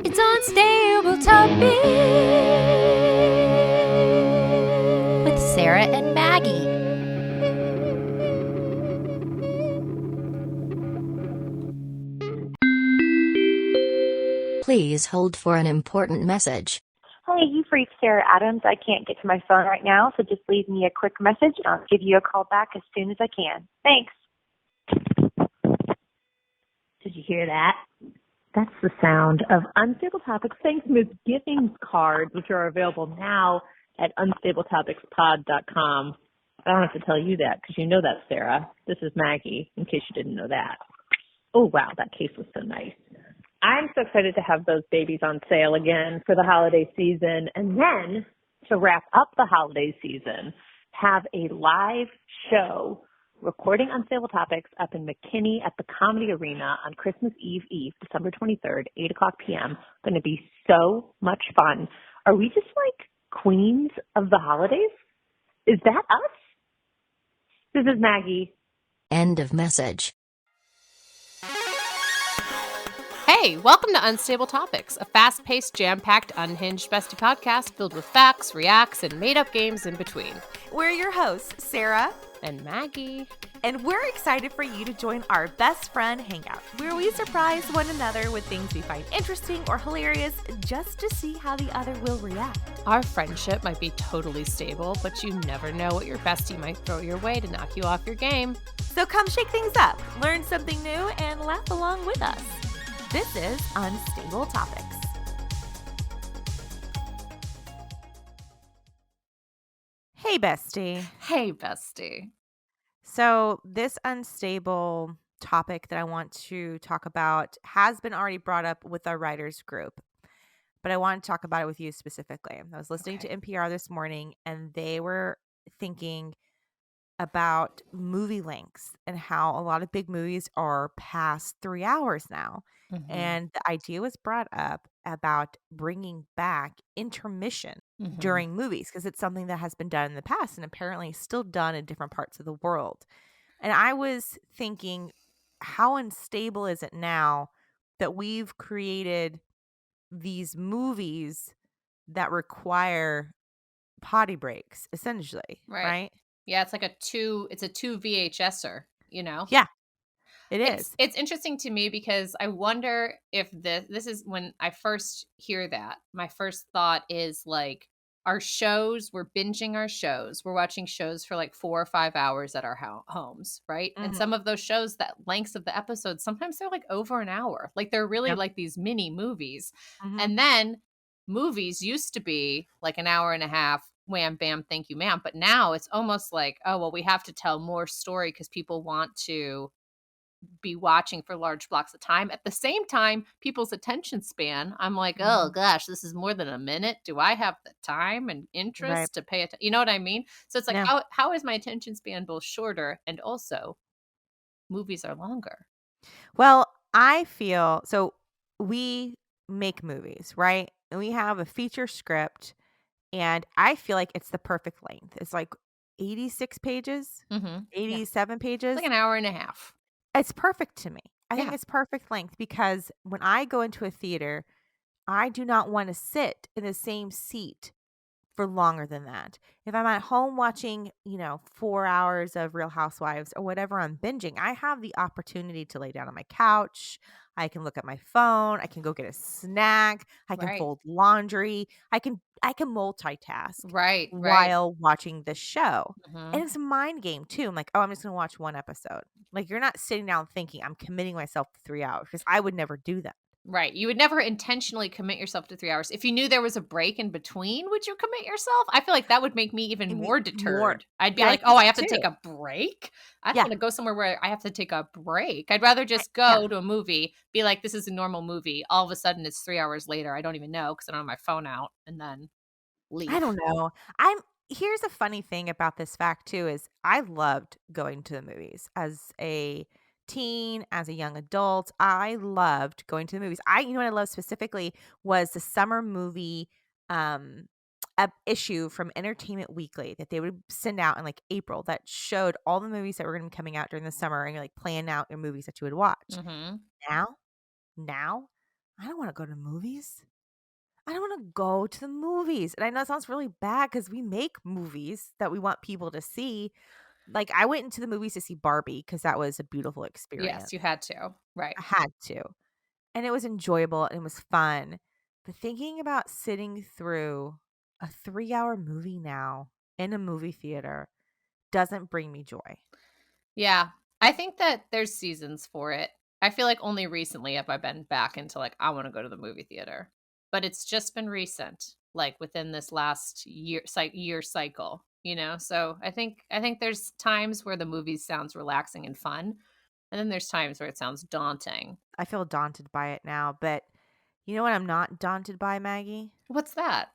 It's Unstable Topic with Sarah and Maggie. Please hold for an important message. Hey, you've reached Sarah Adams. I can't get to my phone right now, so just leave me a quick message and I'll give you a call back as soon as I can. Thanks. Did you hear that? That's the sound of Unstable Topics Thanksgiving cards, which are available now at unstabletopics.pod.com. I don't have to tell you that because you know that, Sarah. This is Maggie, in case you didn't know that. Oh, wow, that case was so nice. I'm so excited to have those babies on sale again for the holiday season. And then to wrap up the holiday season, have a live show recording Unstable Topics up in McKinney at the Comedy Arena on Christmas Eve, December 23rd, 8 o'clock p.m. Going to be so much fun. Are we just like queens of the holidays? Is that us? This is Maggie. End of message. Hey, welcome to Unstable Topics, a fast-paced, jam-packed, unhinged bestie podcast filled with facts, reacts, and made-up games in between. We're your hosts, Sarah And Maggie. and we're excited for you to join our best friend hangout, where we surprise one another with things we find interesting or hilarious just to see how the other will react. Our friendship might be totally stable, but you never know what your bestie might throw your way to knock you off your game. So come shake things up, learn something new, and laugh along with us. This is Unstable Topics. Hey, bestie. Hey, bestie. So this unstable topic that I want to talk about has been already brought up with our writers group, but I want to talk about it with you specifically. I was listening to NPR this morning and they were thinking about movie lengths and how a lot of big movies are past 3 hours now. Mm-hmm. And the idea was brought up about bringing back intermission during movies because it's something that has been done in the past and apparently still done in different parts of the world. And I was thinking, how unstable is it now that we've created these movies that require potty breaks, essentially, right? Yeah, it's like a two VHSer, you know? Yeah, it is. It's interesting to me because I wonder if this is when I first hear that, my first thought is like we're binging our shows. We're watching shows for like 4 or 5 hours at our homes, right? And some of those shows, that lengths of the episodes, sometimes they're like over an hour. Like they're really like these mini movies. And then movies used to be like an hour and a half, wham, bam, thank you, ma'am. But now it's almost like, oh, well, we have to tell more story because people want to be watching for large blocks of time. At the same time, people's attention span, I'm like, oh gosh, this is more than a minute. Do I have the time and interest to pay attention? You know what I mean? So it's like, how is my attention span both shorter and also movies are longer? Well, I feel so we make movies, right? And we have a feature script and I feel like it's the perfect length. It's like 86 pages, 87 pages. It's like an hour and a half. It's perfect to me. I think it's perfect length because when I go into a theater, I do not want to sit in the same seat for longer than that. If I'm at home watching, 4 hours of Real Housewives or whatever I'm binging, I have the opportunity to lay down on my couch. I can look at my phone. I can go get a snack. I can fold laundry. I can multitask while watching the show. And it's a mind game too. I'm like, oh, I'm just going to watch one episode. Like you're not sitting down thinking I'm committing myself to 3 hours because I would never do that. Right. You would never intentionally commit yourself to 3 hours. If you knew there was a break in between, would you commit yourself? I feel like that would make me even more deterred. I'd be like, oh, I have to take a break? I don't want to go somewhere where I have to take a break. I'd rather just go to a movie, be like, this is a normal movie. All of a sudden, it's 3 hours later. I don't even know because I don't have my phone out and then leave. I don't know. Here's a funny thing about this fact, too, is I loved going to the movies as a teen, as a young adult. I loved going to the movies. What I loved specifically was the summer movie issue from Entertainment Weekly that they would send out in like April that showed all the movies that were going to be coming out during the summer and you're like planning out your movies that you would watch. Now I don't want to go to the movies. I don't want to go to the movies. And I know it sounds really bad because we make movies that we want people to see. Like, I went into the movies to see Barbie because that was a beautiful experience. Yes, you had to. Right. I had to. And it was enjoyable and it was fun. But thinking about sitting through a 3-hour movie now in a movie theater doesn't bring me joy. Yeah. I think that there's seasons for it. I feel like only recently have I been back into like, I want to go to the movie theater. But it's just been recent, like within this last year cycle, you know? So I think there's times where the movie sounds relaxing and fun. And then there's times where it sounds daunting. I feel daunted by it now, but you know what I'm not daunted by, Maggie? What's that?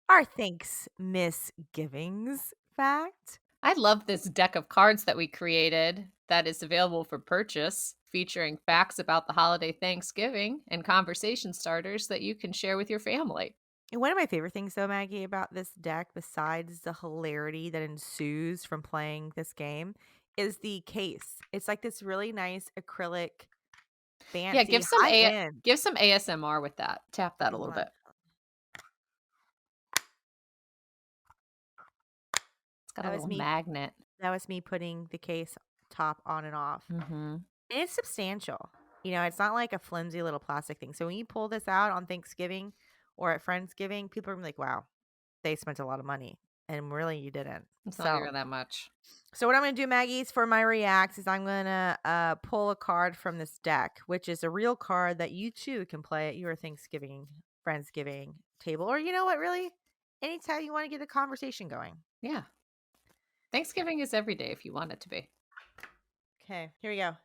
Our thanks misgivings fact. I love this deck of cards that we created that is available for purchase, featuring facts about the holiday Thanksgiving and conversation starters that you can share with your family. And one of my favorite things, though, Maggie, about this deck, besides the hilarity that ensues from playing this game, is the case. It's like this really nice acrylic, fancy, Yeah, give some high-end. ASMR with that. Tap that a little bit. It's got a little magnet. That was me putting the case top on and off. Mm-hmm. And it's substantial. You know, it's not like a flimsy little plastic thing. So when you pull this out on Thanksgiving or at Friendsgiving, people are gonna be like, wow, they spent a lot of money. And really, you didn't. It's not even that much. So what I'm going to do, Maggie, is for my reacts is I'm going to pull a card from this deck, which is a real card that you too can play at your Thanksgiving, Friendsgiving table. Or you know what, really? Anytime you want to get a conversation going. Yeah. Thanksgiving is every day if you want it to be. Okay, here we go.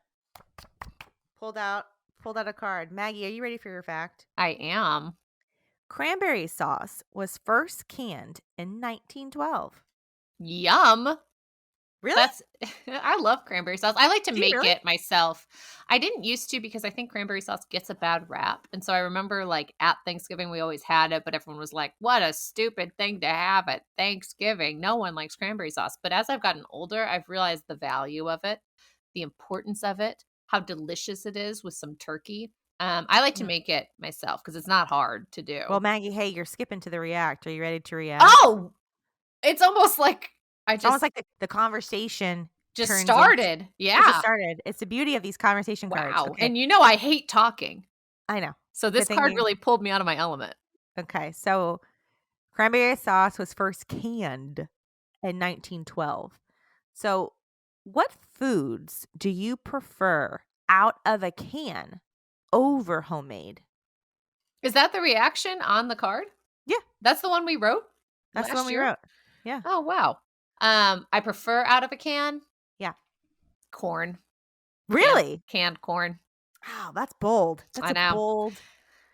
Pulled out a card. Maggie, are you ready for your fact? I am. Cranberry sauce was first canned in 1912. Yum. Really? I love cranberry sauce. I like to make really? it myself. I didn't used to because I think cranberry sauce gets a bad rap. And so I remember like at Thanksgiving, we always had it, but everyone was like, what a stupid thing to have at Thanksgiving. No one likes cranberry sauce. But as I've gotten older, I've realized the value of it, the importance of it, how delicious it is with some turkey. I like to make it myself because it's not hard to do. Well, Maggie, hey, you're skipping to the react. Are you ready to react? Oh, it's almost like almost like the conversation just started. Yeah. It just started. It's the beauty of these conversation cards. Wow. Okay. And you know I hate talking. I know. So this card really pulled me out of my element. Okay. So cranberry sauce was first canned in 1912. So what foods do you prefer out of a can over homemade? Is that the reaction on the card? Yeah. That's the one we wrote? That's the one we wrote. Yeah. Oh, wow. I prefer out of a can. Yeah. Corn. Really? Canned corn. Wow, that's bold. I know. Bold.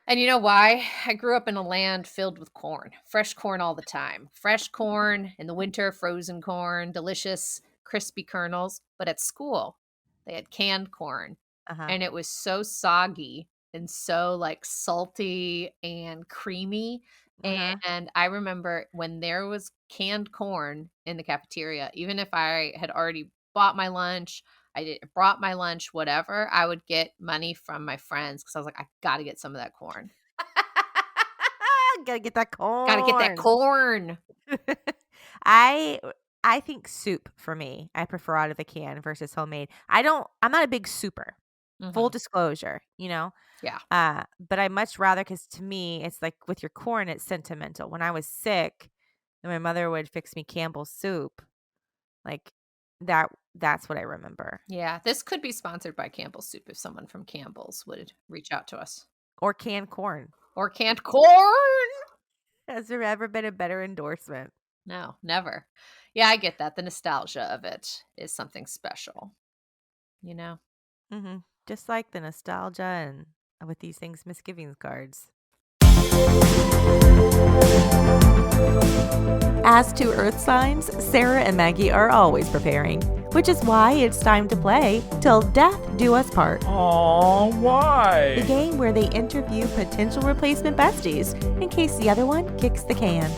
And you know why? I grew up in a land filled with corn. Fresh corn all the time. Fresh corn in the winter, frozen corn, delicious, crispy kernels. But at school, they had canned corn. And it was so soggy and so like salty and creamy. And I remember when there was canned corn in the cafeteria, even if I had already bought my lunch, brought my lunch, whatever, I would get money from my friends because I was like, I got to get some of that corn. Gotta get that corn. Gotta get that corn. I think soup for me. I prefer out of the can versus homemade. I'm not a big souper. Full disclosure, you know? Yeah. But I much rather, because to me, it's like with your corn, it's sentimental. When I was sick, and my mother would fix me Campbell's soup, like that's what I remember. Yeah. This could be sponsored by Campbell's Soup if someone from Campbell's would reach out to us. Or canned corn. Has there ever been a better endorsement? No, never. Yeah, I get that. The nostalgia of it is something special, you know? Mm-hmm. Just like the nostalgia and with these things, misgivings cards. As to Earth signs, Sarah and Maggie are always preparing, which is why it's time to play Till Death Do Us Part. Aww, why? The game where they interview potential replacement besties in case the other one kicks the can.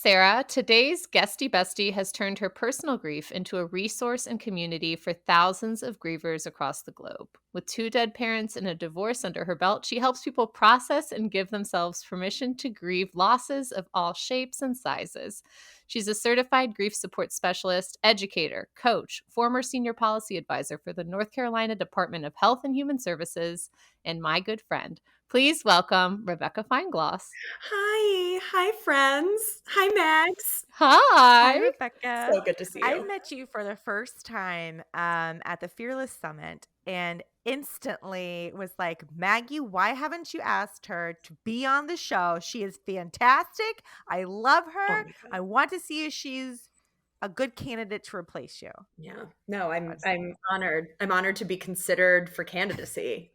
Sarah, today's Guestie Bestie has turned her personal grief into a resource and community for thousands of grievers across the globe. With 2 dead parents and a divorce under her belt, she helps people process and give themselves permission to grieve losses of all shapes and sizes. She's a certified grief support specialist, educator, coach, former senior policy advisor for the North Carolina Department of Health and Human Services, and my good friend. Please welcome Rebecca Feinglos. Hi, friends. Hi, Mags. Hi, Rebecca. So good to see you. I met you for the first time at the Fearless Summit and instantly was like, Maggie, why haven't you asked her to be on the show? She is fantastic. I love her. I want to see if she's a good candidate to replace you. Yeah. No, I'm honored. I'm honored to be considered for candidacy,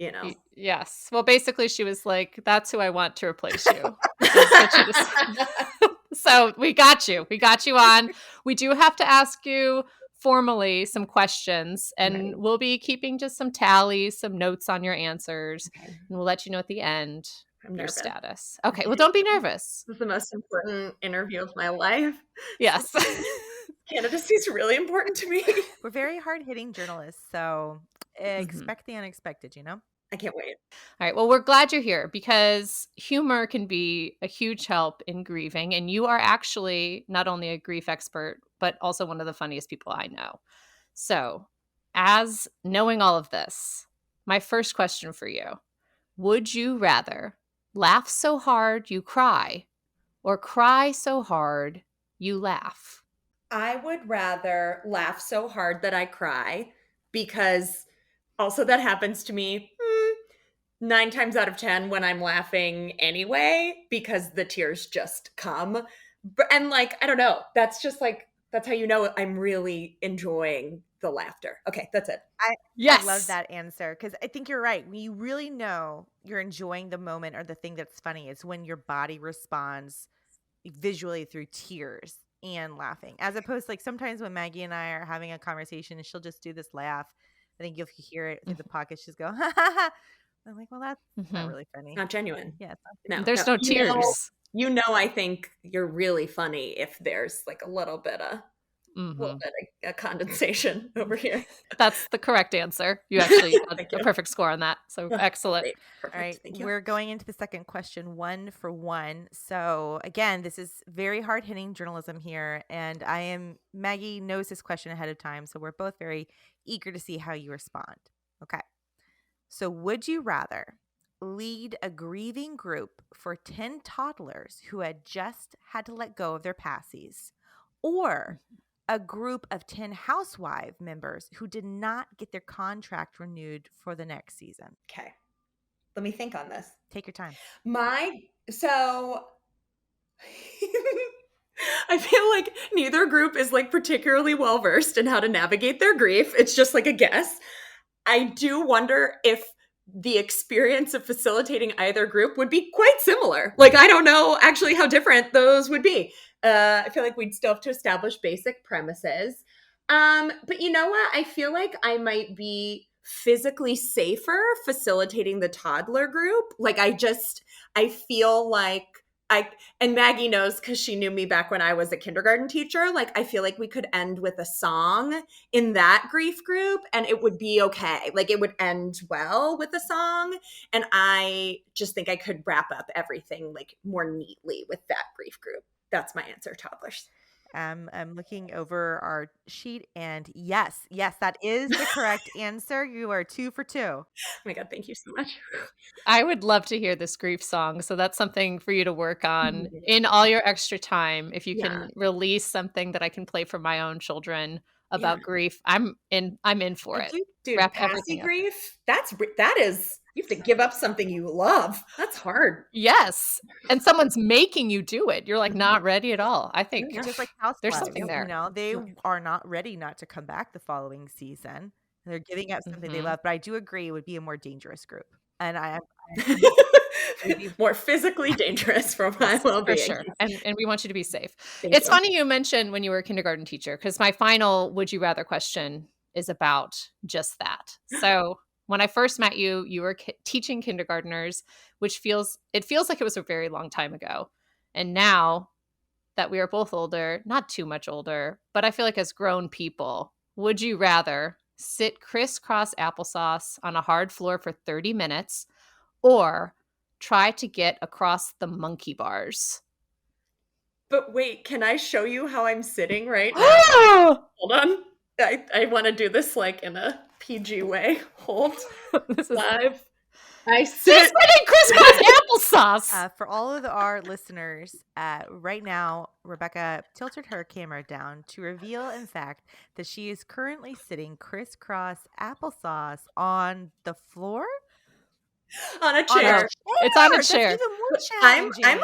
Yes. Well, basically she was like, that's who I want to replace you. That's what she just... So we got you. We got you on. We do have to ask you formally some questions, and we'll be keeping just some tallies, some notes on your answers, and we'll let you know at the end your status. Okay. Well, don't be nervous. This is the most important interview of my life. Yes. Candidacy is really important to me. We're very hard-hitting journalists, so expect the unexpected, I can't wait. All right. Well, we're glad you're here because humor can be a huge help in grieving. And you are actually not only a grief expert, but also one of the funniest people I know. So, as knowing all of this, my first question for you, would you rather laugh so hard you cry or cry so hard you laugh? I would rather laugh so hard that I cry, because also that happens to me 9 times out of 10 when I'm laughing anyway, because the tears just come. And I don't know, that's just that's how you know I'm really enjoying the laughter. Okay, that's it. I love that answer, because I think you're right. When you really know you're enjoying the moment or the thing that's funny, it's when your body responds visually through tears and laughing, as opposed to sometimes when Maggie and I are having a conversation and she'll just do this laugh. I think you'll hear it through the pocket. She's go, ha ha ha. I'm like, well, that's not really funny. Not genuine. Yeah. There's no tears. I think you're really funny if there's a little bit of a condensation over here. That's the correct answer. You actually got a perfect score on that. So excellent. Great. Perfect. All right. Thank you. We're going into the second question, 1 for 1. So again, this is very hard hitting journalism here. And Maggie knows this question ahead of time. So we're both very eager to see how you respond. Okay. So would you rather lead a grieving group for 10 toddlers who had just had to let go of their passies, or a group of 10 housewife members who did not get their contract renewed for the next season? Okay. Let me think on this. Take your time. So I feel like neither group is particularly well versed in how to navigate their grief. It's just a guess. I do wonder if the experience of facilitating either group would be quite similar. I don't know actually how different those would be. I feel like we'd still have to establish basic premises. But you know what? I feel like I might be physically safer facilitating the toddler group. I feel like and Maggie knows because she knew me back when I was a kindergarten teacher. I feel like we could end with a song in that grief group and it would be okay. It would end well with a song. And I just think I could wrap up everything more neatly with that grief group. That's my answer, toddlers. I'm looking over our sheet, and yes, that is the correct answer. You are 2 for 2. Oh my God, thank you so much. I would love to hear this grief song. So that's something for you to work on in all your extra time. If you can release something that I can play for my own children about grief, I'm in for it. Dude, passy grief, that is, you have to give up something you love. That's hard. Yes. And someone's making you do it. You're not ready at all. I think just like housewives, there's something there. They are not ready not to come back the following season. They're giving up something they love. But I do agree it would be a more dangerous group. And I more physically dangerous for my well-being. For sure. And we want you to be safe. It's funny you mentioned when you were a kindergarten teacher, because my final would you rather question is about just that. So when I first met you, you were teaching kindergartners, which feels like it was a very long time ago. And now that we are both older, not too much older, but I feel like as grown people, would you rather sit crisscross applesauce on a hard floor for 30 minutes or try to get across the monkey bars? But wait, can I show you how I'm sitting right now? Hold on. I want to do this like in a PG way. Hold. This is Live. I She's sit. sitting crisscross applesauce. For all of our listeners, right now, Rebecca tilted her camera down to reveal, in fact, that she is currently sitting crisscross applesauce on the floor? On a chair. It's on a That's chair. even more I'm challenging.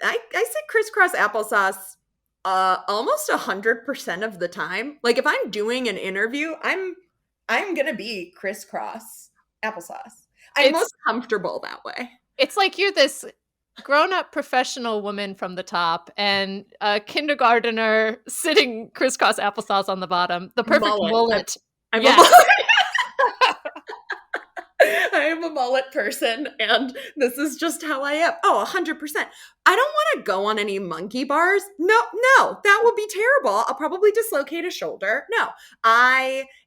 I sit crisscross applesauce almost 100% of the time. Like if I'm doing an interview, I'm gonna be crisscross applesauce. I'm most comfortable that way. It's like you're this grown-up professional woman from the top and a kindergartner sitting crisscross applesauce on the bottom. The perfect mullet. I'm Yes. a mullet. I am a mullet person, and this is just how I am. Oh, 100%. I don't want to go on any monkey bars. No, that would be terrible. I'll probably dislocate a shoulder. No,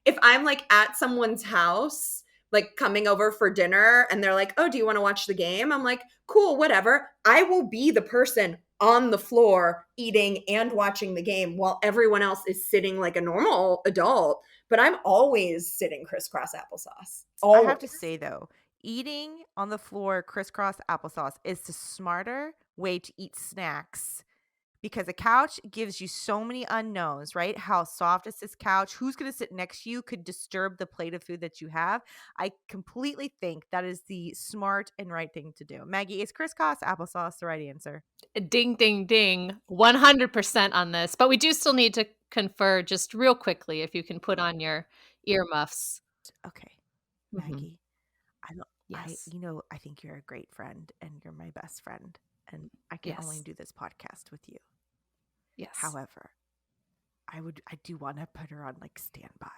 if I'm like at someone's house, like coming over for dinner, and they're like, oh, do you want to watch the game? I'm like, cool, whatever. I will be the person on the floor eating and watching the game while everyone else is sitting like a normal adult. But I'm always sitting crisscross applesauce. Always. I have to say, though, eating on the floor crisscross applesauce is the smarter way to eat snacks because a couch gives you so many unknowns, right? How soft is this couch? Who's going to sit next to you could disturb the plate of food that you have. I completely think that is the smart and right thing to do. Maggie, is crisscross applesauce the right answer? Ding, ding, ding. 100% on this. But we do still need to confer just real quickly if you can put on your earmuffs. Okay. Mhm. Maggie, Yes. I think you're a great friend and you're my best friend. And I can only Yes. do this podcast with you. Yes. However, I do want to put her on like standby.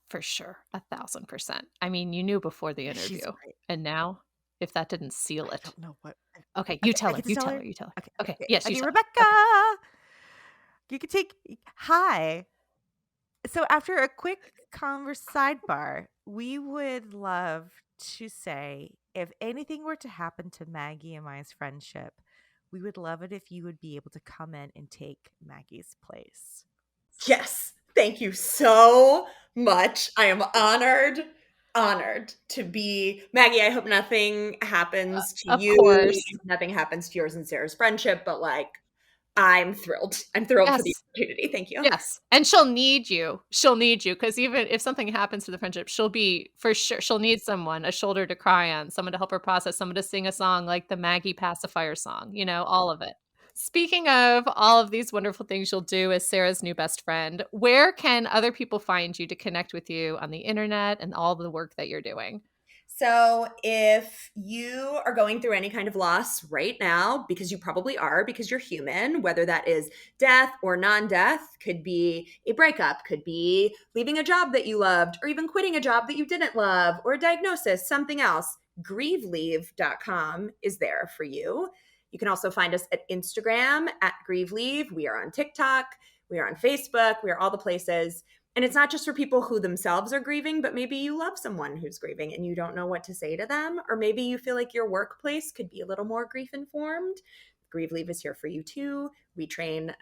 For sure. 1,000%. I mean, you knew before the She's interview. great. And now, if that didn't seal I it. don't know what. Okay, you tell I her. get to You tell tell her? her. You tell her. Okay. Yes, you Okay, tell her. Rebecca, you can take. Hi. So after a quick converse sidebar, we would love to say if anything were to happen to Maggie and Mai's friendship, we would love it if you would be able to come in and take Maggie's place. Yes. Thank you so much. I am honored to be Maggie. I hope nothing happens to Of you. course. Nothing happens to yours and Sarah's friendship, but like I'm thrilled. I'm thrilled for the Yes. opportunity. Thank you. Yes. And she'll need you. She'll need you because even if something happens to the friendship, she'll be for sure. She'll need someone, a shoulder to cry on, someone to help her process, someone to sing a song like the Maggie pacifier song, all of it. Speaking of all of these wonderful things you'll do as Sarah's new best friend, where can other people find you to connect with you on the internet and all the work that you're doing? So if you are going through any kind of loss right now, because you probably are, because you're human, whether that is death or non-death, could be a breakup, could be leaving a job that you loved, or even quitting a job that you didn't love, or a diagnosis, something else, grieveleave.com is there for you. You can also find us at Instagram at Grieve Leave. We are on TikTok. We are on Facebook. We are all the places. And it's not just for people who themselves are grieving, but maybe you love someone who's grieving and you don't know what to say to them. Or maybe you feel like your workplace could be a little more grief informed. Grieve Leave is here for you too. We train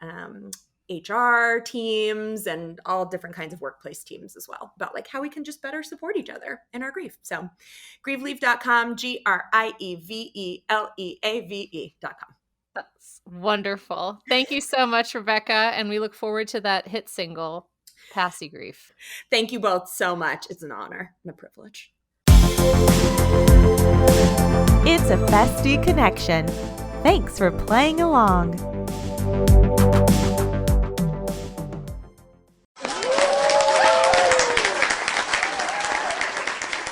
HR teams and all different kinds of workplace teams as well about like how we can just better support each other in our grief. So grieveleave.com, GRIEVELEAVE.com. That's wonderful. Thank you so much, Rebecca. And we look forward to that hit single, Passy Grief. Thank you both so much. It's an honor and a privilege. It's a Bestie connection. Thanks for playing along.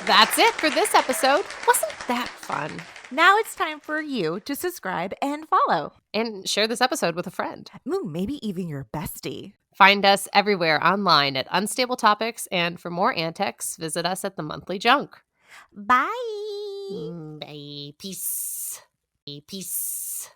That's it for this episode. Wasn't that fun? Now it's time for you to subscribe and follow. And share this episode with a friend. Ooh, maybe even your bestie. Find us everywhere online at Unstable Topics. And for more antics, visit us at The Monthly Junk. Bye. Bye. Peace. Peace. Peace.